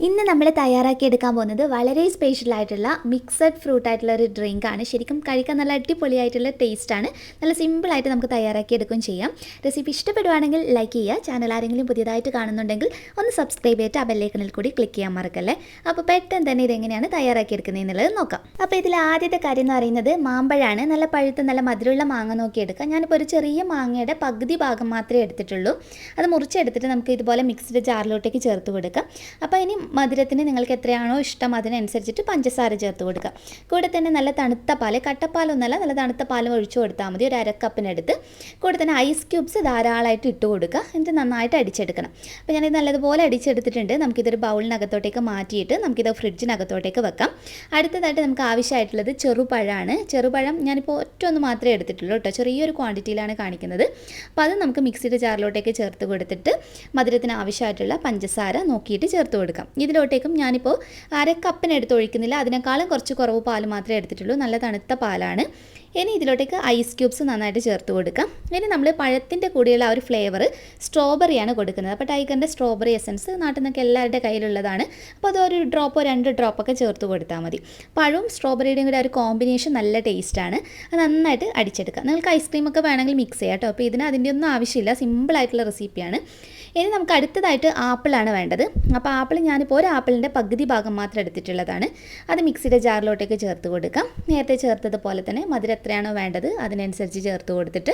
ഇന്ന് നമ്മൾ തയ്യാറാക്കിയെടുക്കാൻ പോകുന്നത് വളരെ സ്പെഷ്യൽ ആയിട്ടുള്ള മിക്സഡ് ഫ്രൂട്ട് ആയിട്ടുള്ള ഒരു ഡ്രിങ്കാണ്. ശരിക്കും കഴിക്കാൻ നല്ല അടിപൊളിയായിട്ടുള്ള ടേസ്റ്റാണ്. നല്ല സിമ്പിളായിട്ട് നമുക്ക് തയ്യാറാക്കിയെടുക്കുകയും ചെയ്യാം. റെസിപ്പി ഇഷ്ടപ്പെടുവാണെങ്കിൽ ലൈക്ക് ചെയ്യുക. ചാനൽ ആരെങ്കിലും പുതിയതായിട്ട് കാണുന്നുണ്ടെങ്കിൽ ഒന്ന് സബ്സ്ക്രൈബ് ചെയ്തിട്ട് ആ ബെല്ലൈക്കണിൽ കൂടി ക്ലിക്ക് ചെയ്യാൻ മറക്കല്ലേ. അപ്പോൾ പെട്ടെന്ന് തന്നെ ഇതെങ്ങനെയാണ് തയ്യാറാക്കിയെടുക്കുന്നത് എന്നുള്ളത് നോക്കാം. അപ്പോൾ ഇതിൽ ആദ്യത്തെ കാര്യം എന്ന് പറയുന്നത് മാമ്പഴമാണ്. നല്ല പഴുത്ത നല്ല മധുരമുള്ള മാങ്ങ നോക്കിയെടുക്കാം. ഞാനിപ്പോൾ ഒരു ചെറിയ മാങ്ങയുടെ പകുതി ഭാഗം മാത്രമേ എടുത്തിട്ടുള്ളൂ. അത് മുറിച്ചെടുത്തിട്ട് നമുക്ക് ഇതുപോലെ മിക്സ്ഡ് ജാറിലോട്ടേക്ക് ചേർത്ത് കൊടുക്കാം. അപ്പോൾ ഇനി മധുരത്തിന് നിങ്ങൾക്ക് എത്രയാണോ ഇഷ്ടം അതിനനുസരിച്ചിട്ട് പഞ്ചസാര ചേർത്ത് കൊടുക്കുക. കൂടെ തന്നെ നല്ല തണുത്ത പാല്, കട്ടപ്പാലൊന്നല്ല, നല്ല തണുത്ത പാലും ഒഴിച്ചു കൊടുത്താൽ മതി. ഒരു അരക്കപ്പിനെടുത്ത് കൂടെ തന്നെ ഐസ് ക്യൂബ്സ് ധാരാളമായിട്ട് ഇട്ട് കൊടുക്കുക. എന്നിട്ട് നന്നായിട്ട് അടിച്ചെടുക്കണം. അപ്പോൾ ഞാനിത് നല്ലതുപോലെ അടിച്ചെടുത്തിട്ടുണ്ട്. നമുക്കിതൊരു ബൗളിനകത്തോട്ടേക്ക് മാറ്റിയിട്ട് നമുക്കിത് ഫ്രിഡ്ജിനകത്തോട്ടേക്ക് വെക്കാം. അടുത്തതായിട്ട് നമുക്ക് ആവശ്യമായിട്ടുള്ളത് ചെറുപഴമാണ്. ചെറുപഴം ഞാനിപ്പോൾ ഒറ്റൊന്ന് മാത്രമേ എടുത്തിട്ടുള്ളൂ കേട്ടോ, ചെറിയൊരു ക്വാണ്ടിറ്റിയിലാണ് കാണിക്കുന്നത്. അപ്പോൾ അത് നമുക്ക് മിക്സിയുടെ ജാറിലോട്ടേക്ക് ചേർത്ത് കൊടുത്തിട്ട് മധുരത്തിന് ആവശ്യമായിട്ടുള്ള പഞ്ചസാര നോക്കിയിട്ട് ചേർത്ത് കൊടുക്കാം. ഇതിലോട്ടേക്കും ഞാനിപ്പോൾ അരക്കപ്പിനെടുത്ത് ഒഴിക്കുന്നില്ല, അതിനേക്കാളും കുറച്ച് കുറവ് പാൽ മാത്രമേ എടുത്തിട്ടുള്ളൂ. നല്ല തണുത്ത പാലാണ്. ഇനി ഇതിലോട്ടേക്ക് ഐസ് ക്യൂബ്സ് നന്നായിട്ട് ചേർത്ത് കൊടുക്കാം. ഇനി നമ്മൾ പഴത്തിൻ്റെ കൂടെയുള്ള ആ ഒരു ഫ്ലേവർ സ്ട്രോബെറിയാണ് കൊടുക്കുന്നത്. അപ്പോൾ ടൈഗറിൻ്റെ സ്ട്രോബെറി എസൻസ് നാട്ടിൽ നിന്നൊക്കെ എല്ലാവരുടെ കയ്യിലുള്ളതാണ്. അപ്പോൾ അതൊരു ഡ്രോപ്പോ 2 ഡ്രോപ്പൊക്കെ ചേർത്ത് കൊടുത്താൽ മതി. പഴവും സ്ട്രോബെറിയുടെയും കൂടെ ഒരു കോമ്പിനേഷൻ നല്ല ടേസ്റ്റാണ്. അത് നന്നായിട്ട് അടിച്ചെടുക്കുക. നിങ്ങൾക്ക് ഐസ്ക്രീമൊക്കെ വേണമെങ്കിൽ മിക്സ് ചെയ്യാം കേട്ടോ. അപ്പോൾ ഇതിന് അതിൻ്റെ ഒന്നും ആവശ്യമില്ല, സിമ്പിളായിട്ടുള്ള റെസിപ്പിയാണ്. ഇനി നമുക്ക് അടുത്തതായിട്ട് ആപ്പിളാണ് വേണ്ടത്. അപ്പോൾ ആപ്പിൾ ഞാനിപ്പോൾ ഒരു ആപ്പിളിൻ്റെ പകുതി ഭാഗം മാത്രം എടുത്തിട്ടുള്ളതാണ്. അത് മിക്സിയുടെ ജാറിലോട്ടേക്ക് ചേർത്ത് കൊടുക്കാം. നേരത്തെ ചേർത്തതുപോലെ തന്നെ മധുരം എത്രയാണോ വേണ്ടത് അതിനനുസരിച്ച് ചേർത്ത് കൊടുത്തിട്ട്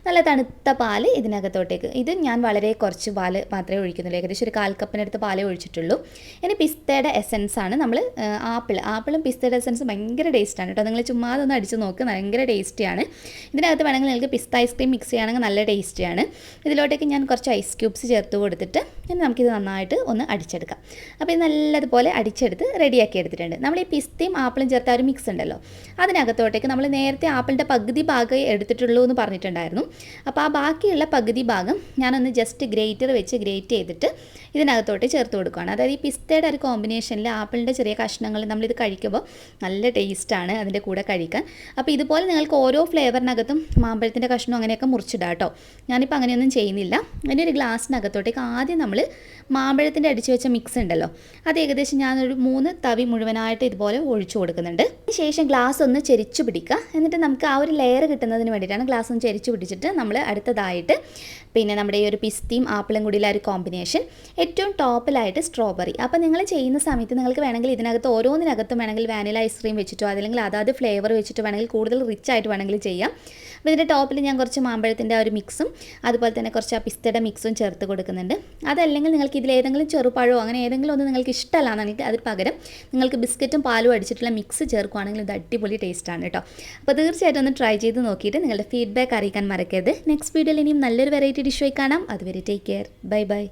നല്ല തണുത്ത പാല് ഇതിനകത്തോട്ടേക്ക്, ഇത് ഞാൻ വളരെ കുറച്ച് പാല് മാത്രമേ ഒഴിക്കുന്നുള്ളൂ. ഏകദേശം ഒരു 1/4 കപ്പിനടുത്ത് പാലേ ഒഴിച്ചിട്ടുള്ളൂ. ഇനി പിസ്തയുടെ എസൻസ് ആണ് നമ്മൾ ആപ്പിളും പിസ്തയുടെ എസൻസ് ഭയങ്കര ടേസ്റ്റാണ് കേട്ടോ. നിങ്ങൾ ചുമ്മാ ഒന്ന് അടിച്ച് നോക്ക്, ഭയങ്കര ടേസ്റ്റിയാണ്. ഇതിനകത്ത് വേണമെങ്കിൽ നിങ്ങൾക്ക് പിസ്ത ഐസ്ക്രീം മിക്സ് ചെയ്യുകയാണെങ്കിൽ നല്ല ടേസ്റ്റിയാണ്. ഇതിലോട്ടേക്ക് ഞാൻ കുറച്ച് ഐസ് ക്യൂബ്സ് ചേർത്ത് കൊടുത്തിട്ട് ഇനി നമുക്കിത് നന്നായിട്ട് ഒന്ന് അടിച്ചെടുക്കാം. അപ്പോൾ ഇത് നല്ലതുപോലെ അടിച്ചെടുത്ത് റെഡിയാക്കി എടുത്തിട്ടുണ്ട്. നമ്മൾ ഈ പിസ്തയും ആപ്പിളും ചേർത്ത ഒരു മിക്സ് ഉണ്ടല്ലോ, അതിനകത്തോട്ടേക്ക് നമ്മൾ നേരത്തെ ആപ്പിളിൻ്റെ പകുതി ഭാഗമേ എടുത്തിട്ടുള്ളൂ എന്ന് പറഞ്ഞിട്ടുണ്ടായിരുന്നു. അപ്പോൾ ആ ബാക്കിയുള്ള പകുതി ഭാഗം ഞാനൊന്ന് ജസ്റ്റ് ഗ്രേറ്റർ വെച്ച് ഗ്രേറ്റ് ചെയ്തിട്ട് ഇതിനകത്തോട്ട് ചേർത്ത് കൊടുക്കുകയാണ്. അതായത് ഈ പിസ്തയുടെ ഒരു കോമ്പിനേഷനിൽ ആപ്പിളിൻ്റെ ചെറിയ കഷ്ണങ്ങൾ നമ്മളിത് കഴിക്കുമ്പോൾ നല്ല ടേസ്റ്റാണ് അതിൻ്റെ കൂടെ കഴിക്കാൻ. അപ്പോൾ ഇതുപോലെ നിങ്ങൾക്ക് ഓരോ ഫ്ലേവറിനകത്തും മാമ്പഴത്തിൻ്റെ കഷ്ണം അങ്ങനെയൊക്കെ മുറിച്ചിടാം കേട്ടോ. ഞാനിപ്പോൾ അങ്ങനെയൊന്നും ചെയ്യുന്നില്ല. അതിൻ്റെ ഒരു ഗ്ലാസ്സിനകത്തോട്ടേക്ക് ആദ്യം നമ്മൾ മാമ്പഴത്തിൻ്റെ അടിച്ച് വെച്ച മിക്സ് ഉണ്ടല്ലോ, അത് ഏകദേശം ഞാനൊരു 3 തവി മുഴുവനായിട്ട് ഇതുപോലെ ഒഴിച്ചു കൊടുക്കുന്നുണ്ട്. ശേഷം ഗ്ലാസ് ഒന്ന് ചെരിച്ചു പിടിക്കുക. എന്നിട്ട് നമുക്ക് ആ ഒരു ലെയർ കിട്ടുന്നതിന് വേണ്ടിയിട്ടാണ് ഗ്ലാസ് ഒന്ന് ചെരിച്ചു പിടിച്ചിട്ട് നമ്മൾ അടുത്തതായിട്ട് പിന്നെ നമ്മുടെ ഈ ഒരു പിസ്തയും ആപ്പിളും കൂടിയുള്ള ഒരു കോമ്പിനേഷൻ, ഏറ്റവും ടോപ്പിലായിട്ട് സ്ട്രോബെറി. അപ്പോൾ നിങ്ങൾ ചെയ്യുന്ന സമയത്ത് നിങ്ങൾക്ക് വേണമെങ്കിൽ ഇതിനകത്ത് ഓരോന്നിനകത്തും വേണമെങ്കിൽ വാനില ഐസ്ക്രീം വെച്ചിട്ടോ അല്ലെങ്കിൽ അതാത് ഫ്ലേവർ വെച്ചിട്ടോ വേണമെങ്കിൽ കൂടുതൽ റിച്ച് ആയിട്ട് വേണമെങ്കിൽ ചെയ്യാം. അപ്പോൾ ഇതിൻ്റെ ടോപ്പിൽ ഞാൻ കുറച്ച് മാമ്പഴത്തിൻ്റെ ആ ഒരു മിക്സും അതുപോലെ തന്നെ കുറച്ച് ആ പിസ്തയുടെ മിക്സും ചേർത്ത് കൊടുക്കുന്നുണ്ട്. അതല്ലെങ്കിൽ നിങ്ങൾക്ക് ഇതിലേതെങ്കിലും ചെറുപഴമോ അങ്ങനെ ഏതെങ്കിലും ഒന്ന് നിങ്ങൾക്ക് ഇഷ്ടമല്ലാന്നാണെങ്കിൽ അതിന് പകരം നിങ്ങൾക്ക് ബിസ്ക്കറ്റും പാലും അടിച്ചിട്ടുള്ള മിക്സ് ചേർക്കുകയാണെങ്കിൽ ഇത് അടിപൊളി ടേസ്റ്റാണ് കേട്ടോ. അപ്പോൾ തീർച്ചയായിട്ടും ഒന്ന് ട്രൈ ചെയ്ത് നോക്കിയിട്ട് നിങ്ങളുടെ ഫീഡ്ബാക്ക് അറിയിക്കാൻ മറക്കരുത്. നെക്സ്റ്റ് വീഡിയോയിൽ ഇനിയും നല്ലൊരു വെറൈറ്റി ഡിഷ് ആയി കാണാം. അതുവരെ ടേക്ക് കെയർ, ബൈ ബൈ.